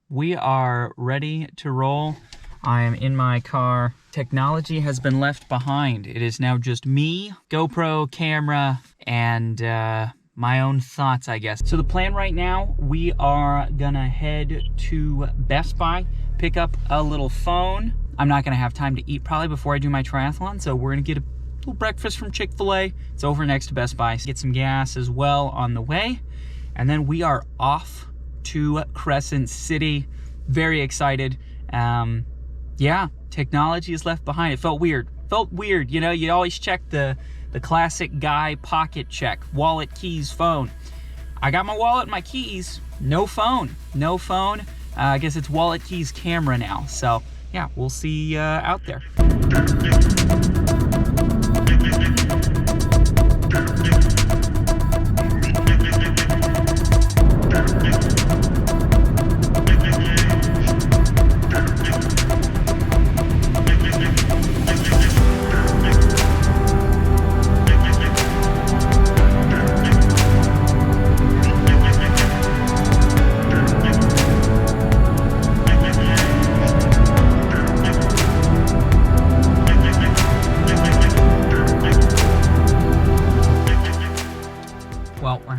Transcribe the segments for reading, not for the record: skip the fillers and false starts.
we are ready to roll. I am in my car. Technology has been left behind. It is now just me, GoPro, camera, and my own thoughts, I guess. So the plan right now, we are gonna head to Best Buy, pick up a little phone. I'm not gonna have time to eat probably before I do my triathlon, so we're gonna get a little breakfast from Chick-fil-A. It's over next to Best Buy. Get some gas as well on the way. And then we are off to Crescent City. Very excited. Yeah, technology is left behind. It felt weird. You know, you always check the classic guy pocket check, wallet, keys, phone. I got my wallet and my keys, no phone. I guess it's wallet, keys, camera now. So yeah, we'll see you out there.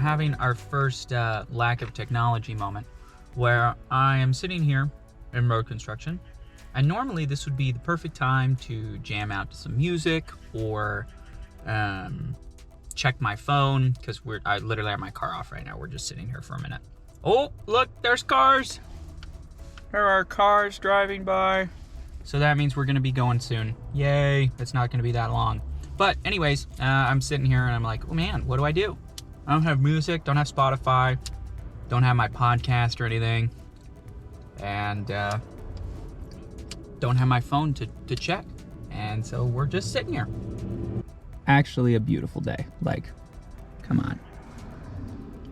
Having our first lack of technology moment, where I am sitting here in road construction, and normally this would be the perfect time to jam out to some music or check my phone, because I literally have my car off right now. We're just sitting here for a minute. Oh, look, there's cars. There are cars driving by. So that means we're gonna be going soon. Yay, it's not gonna be that long. But anyways, I'm sitting here and I'm like, oh man, what do I do? I don't have music, don't have Spotify, don't have my podcast or anything, and don't have my phone to check. And so we're just sitting here. Actually a beautiful day, like, come on.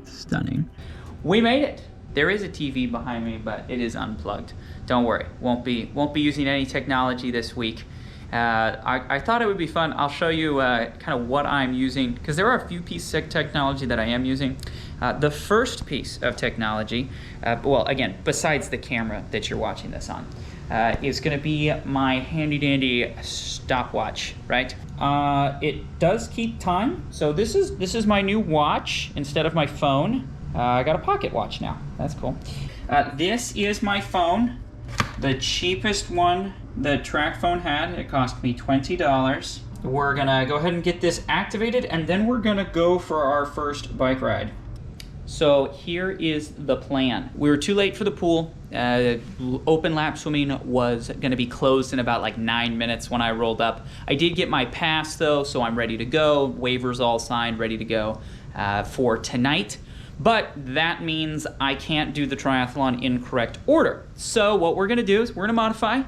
Stunning. We made it. There is a TV behind me, but it is unplugged. Don't worry, won't be using any technology this week. I thought it would be fun. I'll show you kind of what I'm using, because there are a few pieces of technology that I am using. The first piece of technology, well, again, besides the camera that you're watching this on, is going to be my handy dandy stopwatch, right? It does keep time. So this is my new watch instead of my phone. I got a pocket watch now. That's cool. This is my phone, the cheapest one the track phone had. It cost me $20. We're gonna go ahead and get this activated, and then we're gonna go for our first bike ride. So here is the plan. We were too late for the pool. Open lap swimming was gonna be closed in about like 9 minutes when I rolled up. I did get my pass though, so I'm ready to go. Waivers all signed, ready to go for tonight. But that means I can't do the triathlon in correct order. So what we're gonna do is we're gonna modify.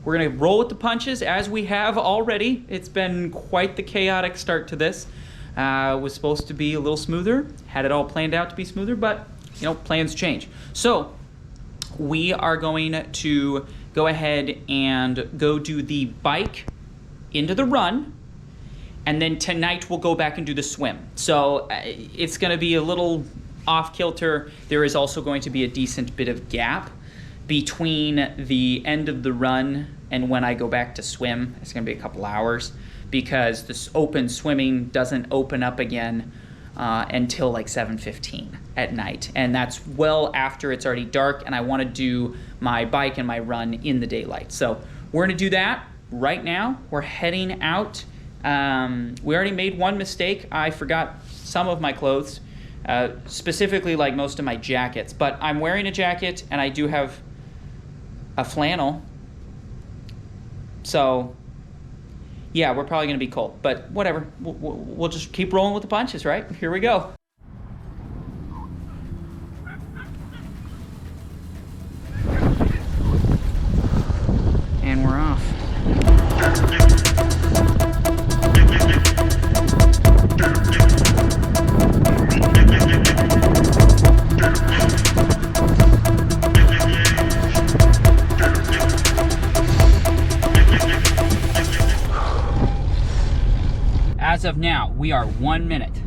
We're gonna roll with the punches as we have already. It's been quite the chaotic start to this. Was supposed to be a little smoother, had it all planned out to be smoother, but you know, plans change. So we are going to go ahead and go do the bike into the run, and then tonight we'll go back and do the swim. So it's gonna be a little off kilter. There is also going to be a decent bit of gap between the end of the run and when I go back to swim. It's gonna be a couple hours, because this open swimming doesn't open up again until like 7:15 at night. And that's well after it's already dark, and I wanna do my bike and my run in the daylight. So we're gonna do that right now. We're heading out. We already made one mistake. I forgot some of my clothes, specifically like most of my jackets, but I'm wearing a jacket and I do have a flannel. So yeah, we're probably gonna be cold, but whatever. We'll just keep rolling with the punches, right? Here we go. And we're off. As of now, we are 1 minute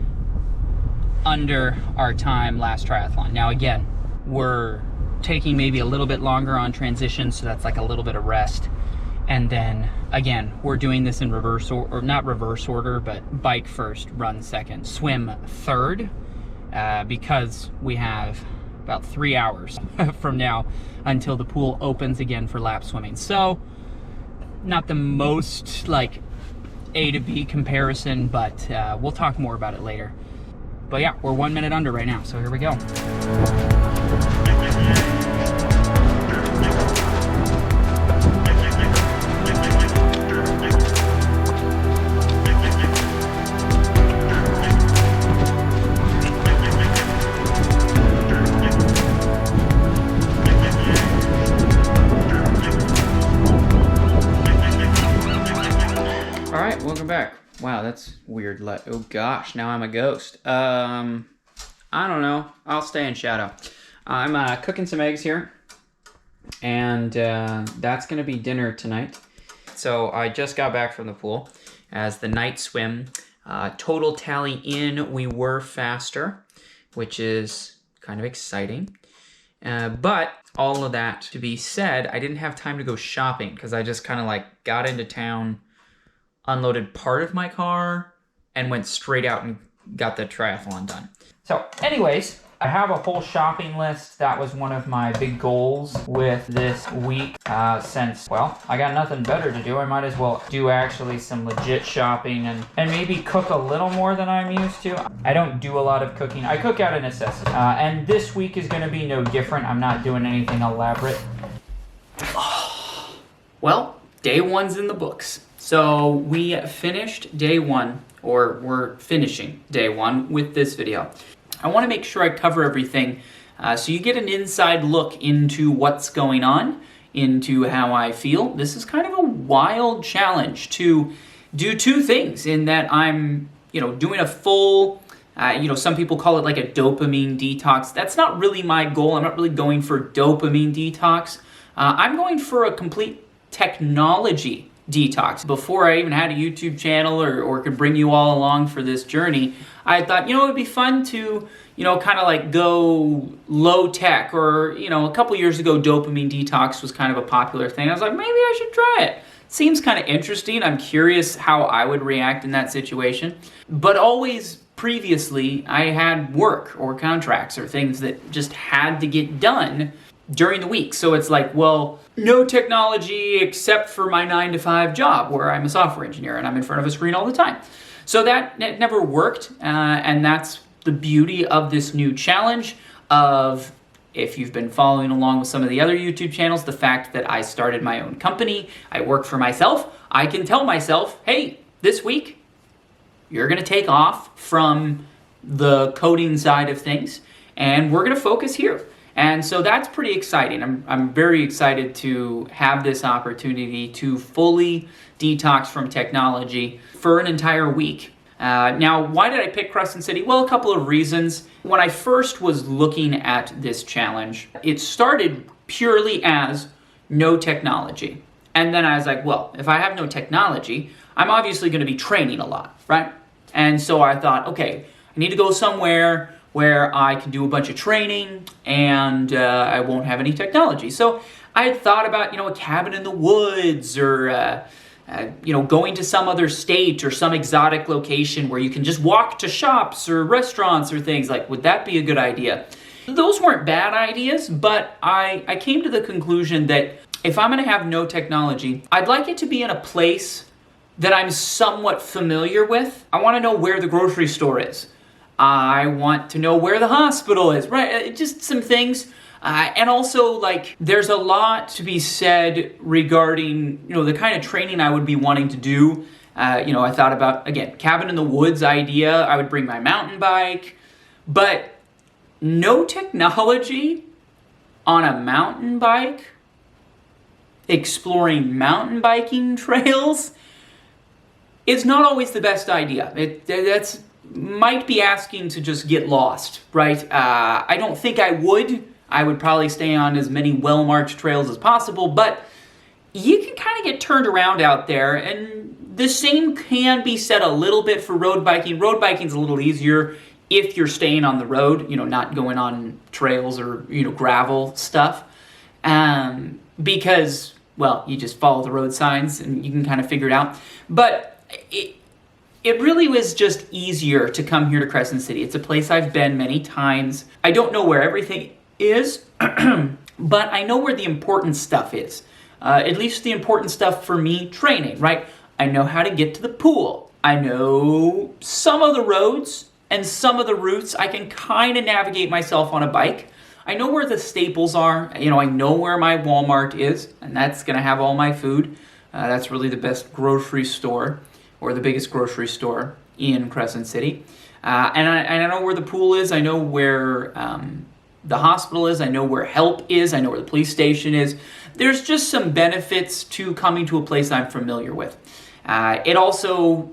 under our time last triathlon. Now again, we're taking maybe a little bit longer on transition, so that's like a little bit of rest. And then again, we're doing this in reverse, or not reverse order, but bike first, run second, swim third, because we have about 3 hours from now until the pool opens again for lap swimming. So not the most like A to B comparison, but we'll talk more about it later. But yeah, we're 1 minute under right now, so here we go. All right, welcome back. Wow, that's weird. Oh gosh, now I'm a ghost. I don't know. I'll stay in shadow. I'm cooking some eggs here, and that's gonna be dinner tonight. So I just got back from the pool as the night swim. Total tally in, we were faster, which is kind of exciting. But all of that to be said, I didn't have time to go shopping because I just kind of like got into town, unloaded part of my car, and went straight out and got the triathlon done. So anyways, I have a whole shopping list. That was one of my big goals with this week, since, well, I got nothing better to do. I might as well do actually some legit shopping and maybe cook a little more than I'm used to. I don't do a lot of cooking. I cook out of necessity. And this week is gonna be no different. I'm not doing anything elaborate. Well, day one's in the books. So we finished day one, or we're finishing day one with this video. I want to make sure I cover everything so you get an inside look into what's going on, into how I feel. This is kind of a wild challenge to do two things in that I'm, doing a full, some people call it like a dopamine detox. That's not really my goal. I'm not really going for dopamine detox. I'm going for a complete technology detox. Before I even had a YouTube channel or could bring you all along for this journey, I thought, it would be fun to, kind of like go low tech, or, a couple years ago, dopamine detox was kind of a popular thing. I was like, maybe I should try it. Seems kind of interesting. I'm curious how I would react in that situation. But always previously, I had work or contracts or things that just had to get done during the week. So it's like, well, no technology except for my 9-to-5 job where I'm a software engineer and I'm in front of a screen all the time. So that never worked, and that's the beauty of this new challenge of, if you've been following along with some of the other YouTube channels, the fact that I started my own company, I work for myself, I can tell myself, hey, this week, you're gonna take off from the coding side of things, and we're gonna focus here. And so that's pretty exciting. I'm very excited to have this opportunity to fully detox from technology for an entire week. Now, why did I pick Crescent City? Well, a couple of reasons. When I first was looking at this challenge, it started purely as no technology. And then I was like, well, if I have no technology, I'm obviously going to be training a lot, right? And so I thought, okay, I need to go somewhere where I can do a bunch of training and I won't have any technology. So I had thought about, a cabin in the woods, or, going to some other state or some exotic location where you can just walk to shops or restaurants or things. Like, would that be a good idea? Those weren't bad ideas, but I came to the conclusion that if I'm going to have no technology, I'd like it to be in a place that I'm somewhat familiar with. I want to know where the grocery store is. I want to know where the hospital is, right? Just some things. And also, like, there's a lot to be said regarding, the kind of training I would be wanting to do. I thought about, again, cabin in the woods idea. I would bring my mountain bike. But no technology on a mountain bike, exploring mountain biking trails, is not always the best idea. That's might be asking to just get lost, right? I don't think I would. I would probably stay on as many well-marked trails as possible, but you can kind of get turned around out there, and the same can be said a little bit for road biking. Road biking's a little easier. if you're staying on the road, not going on trails or, gravel stuff. Because, well, you just follow the road signs and you can kind of figure it out. But it really was just easier to come here to Crescent City. It's a place I've been many times. I don't know where everything is, but I know where the important stuff is. At least the important stuff for me, training, right? I know how to get to the pool. I know some of the roads and some of the routes. I can kind of navigate myself on a bike. I know where the staples are. I know where my Walmart is, and that's going to have all my food. That's really the best grocery store, or the biggest grocery store in Crescent City. And I know where the pool is. I know where the hospital is. I know where help is. I know where the police station is. There's just some benefits to coming to a place I'm familiar with. It also,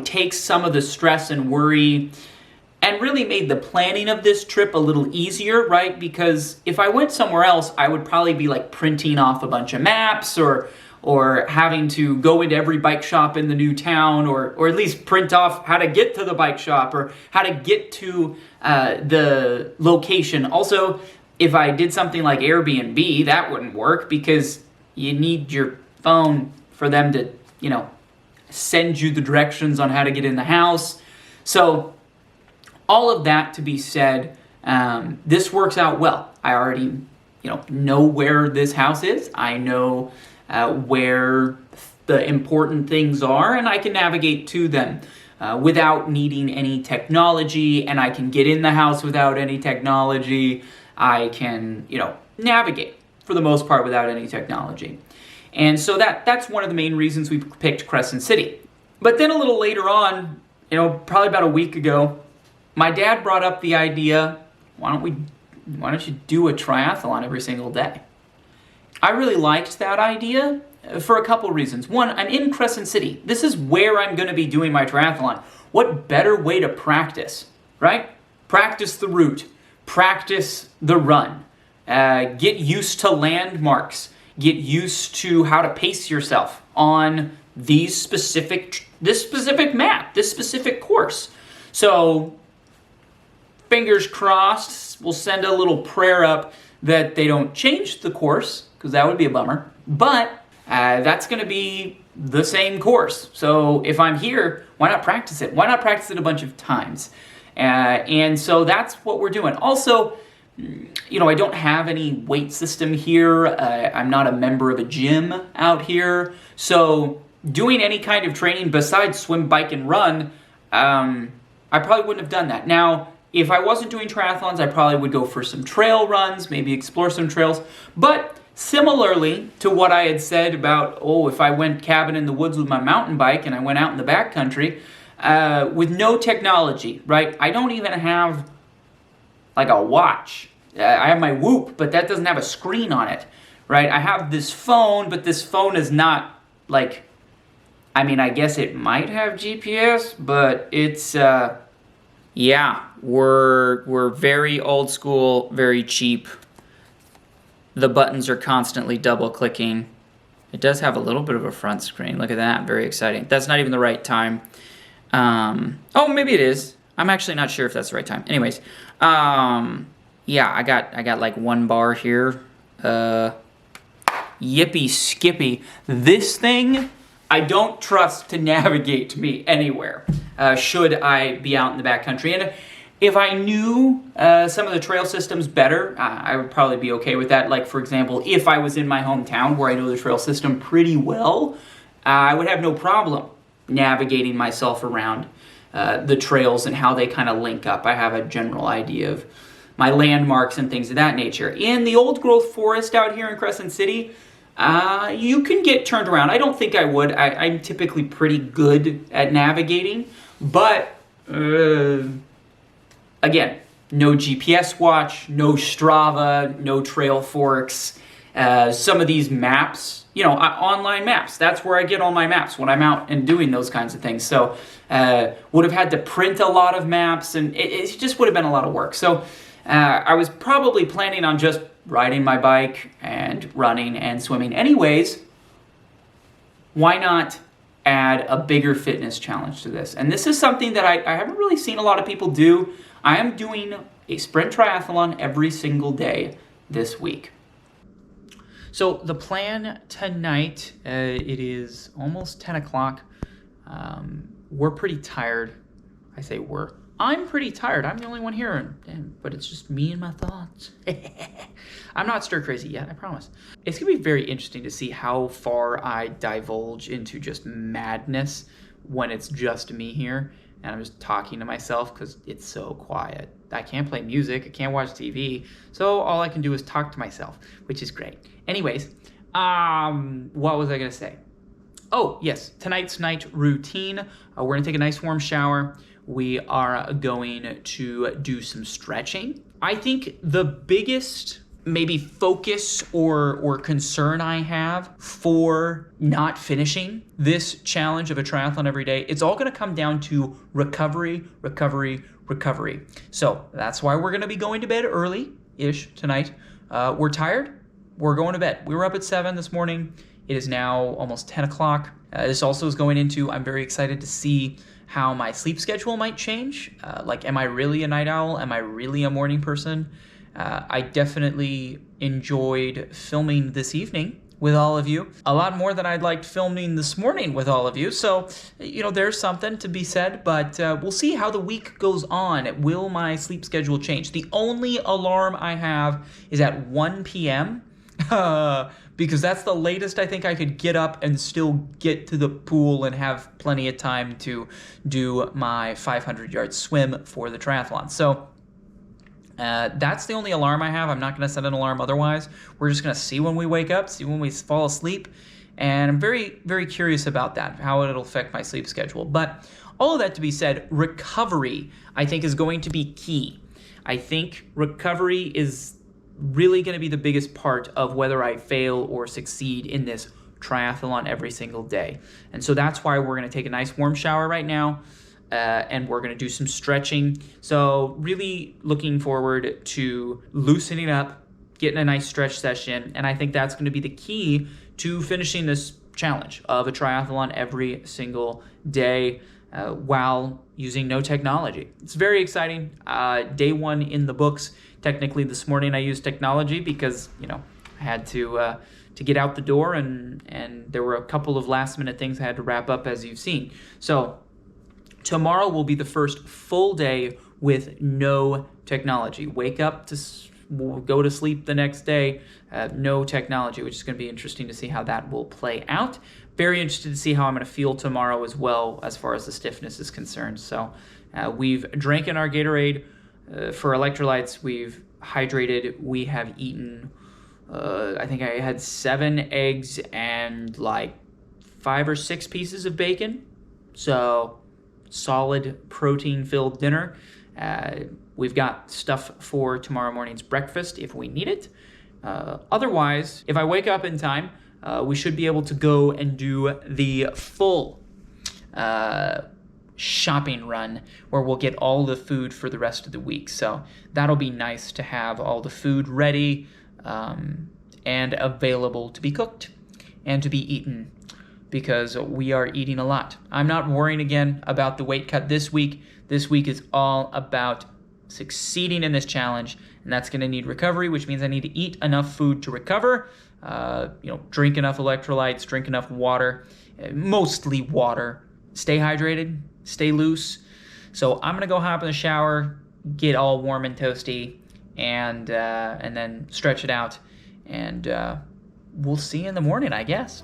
takes some of the stress and worry and really made the planning of this trip a little easier, right? Because if I went somewhere else, I would probably be like printing off a bunch of maps or having to go into every bike shop in the new town, or at least print off how to get to the bike shop or how to get to the location. Also, if I did something like Airbnb, that wouldn't work because you need your phone for them to, send you the directions on how to get in the house. So all of that to be said, this works out well. I already, know where this house is. I know where the important things are, and I can navigate to them without needing any technology, and I can get in the house without any technology. I can, navigate for the most part without any technology. And so that's one of the main reasons we picked Crescent City. But then a little later on, probably about a week ago, my dad brought up the idea, why don't you do a triathlon every single day? I really liked that idea for a couple reasons. One, I'm in Crescent City. This is where I'm going to be doing my triathlon. What better way to practice, right? Practice the route, practice the run, get used to landmarks, get used to how to pace yourself on this specific map, this specific course. So, fingers crossed, we'll send a little prayer up that they don't change the course, because that would be a bummer. But that's going to be the same course. So if I'm here, why not practice it? Why not practice it a bunch of times? And so that's what we're doing. Also, I don't have any weight system here. I'm not a member of a gym out here. So doing any kind of training besides swim, bike, and run, I probably wouldn't have done that. Now, if I wasn't doing triathlons, I probably would go for some trail runs, maybe explore some trails. But similarly to what I had said about, if I went cabin in the woods with my mountain bike and I went out in the backcountry, with no technology, right? I don't even have like a watch. I have my Whoop, but that doesn't have a screen on it, right? I have this phone, but this phone is not like, I guess it might have GPS, but it's, we're very old school, very cheap. The buttons are constantly double clicking. It does have a little bit of a front screen. Look at that, very exciting. That's not even the right time. Maybe it is. I'm actually not sure if that's the right time. Anyways, I got like one bar here. Yippee skippy. This thing, I don't trust to navigate me anywhere, should I be out in the backcountry. And if I knew some of the trail systems better, I would probably be okay with that. Like, for example, if I was in my hometown where I know the trail system pretty well, I would have no problem navigating myself around the trails and how they kind of link up. I have a general idea of my landmarks and things of that nature. In the old growth forest out here in Crescent City, you can get turned around. I don't think I would. I'm typically pretty good at navigating, but again, no GPS watch, no Strava, no Trail Forks. Some of these maps, online maps, that's where I get all my maps when I'm out and doing those kinds of things. So would have had to print a lot of maps, and it just would have been a lot of work. So I was probably planning on just riding my bike and running and swimming anyways. Why not add a bigger fitness challenge to this. And this is something that I haven't really seen a lot of people do. I am doing a sprint triathlon every single day this week. So the plan tonight, it is almost 10 o'clock. We're pretty tired. I say we're. I'm pretty tired. I'm the only one here, but it's just me and my thoughts. I'm not stir crazy yet, I promise. It's gonna be very interesting to see how far I divulge into just madness when it's just me here and I'm just talking to myself because it's so quiet. I can't play music, I can't watch TV, so all I can do is talk to myself, which is great. Anyways, what was I gonna say? Oh, yes, tonight's night routine. We're gonna take a nice warm shower. We are going to do some stretching. I think the biggest maybe focus or concern I have for not finishing this challenge of a triathlon every day, it's all gonna come down to recovery. So that's why we're gonna be going to bed early-ish tonight. We're tired, we're going to bed. We were up at 7 this morning. It is now almost 10 o'clock. This also is going into, I'm very excited to see how my sleep schedule might change. Like, am I really a night owl? Am I really a morning person? I definitely enjoyed filming this evening with all of you. A lot more than I'd liked filming this morning with all of you. So, you know, there's something to be said, but we'll see how the week goes on. Will my sleep schedule change? The only alarm I have is at 1 p.m. Because that's the latest I think I could get up and still get to the pool and have plenty of time to do my 500-yard swim for the triathlon. So that's the only alarm I have. I'm not going to set an alarm otherwise. We're just going to see when we wake up, see when we fall asleep. And I'm very, very curious about that, how it'll affect my sleep schedule. But all of that to be said, recovery, I think, is going to be key. I think recovery is really going to be the biggest part of whether I fail or succeed in this triathlon every single day. And so that's why we're going to take a nice warm shower right now, and we're going to do some stretching. So really looking forward to loosening up, getting a nice stretch session, and I think that's going to be the key to finishing this challenge of a triathlon every single day while using no technology. It's very exciting. Day one in the books. Technically, this morning I used technology because, you know, I had to get out the door, and there were a couple of last-minute things I had to wrap up, as you've seen. So tomorrow will be the first full day with no technology. Wake up to go to sleep the next day, no technology, which is going to be interesting to see how that will play out. Very interested to see how I'm going to feel tomorrow as well, as far as the stiffness is concerned. So we've drank in our Gatorade. For electrolytes, we've hydrated. We have eaten, I think I had 7 eggs and like 5 or 6 pieces of bacon. So solid protein-filled dinner. We've got stuff for tomorrow morning's breakfast if we need it. Otherwise, if I wake up in time, we should be able to go and do the full shopping run where we'll get all the food for the rest of the week. So that'll be nice to have all the food ready and available to be cooked and to be eaten, because we are eating a lot. I'm not worrying again about the weight cut this week. This week is all about succeeding in this challenge, and that's going to need recovery, which means I need to eat enough food to recover, drink enough electrolytes, drink enough water, mostly water, stay hydrated, stay loose. So I'm gonna go hop in the shower, get all warm and toasty, and then stretch it out, and we'll see you in the morning, I guess.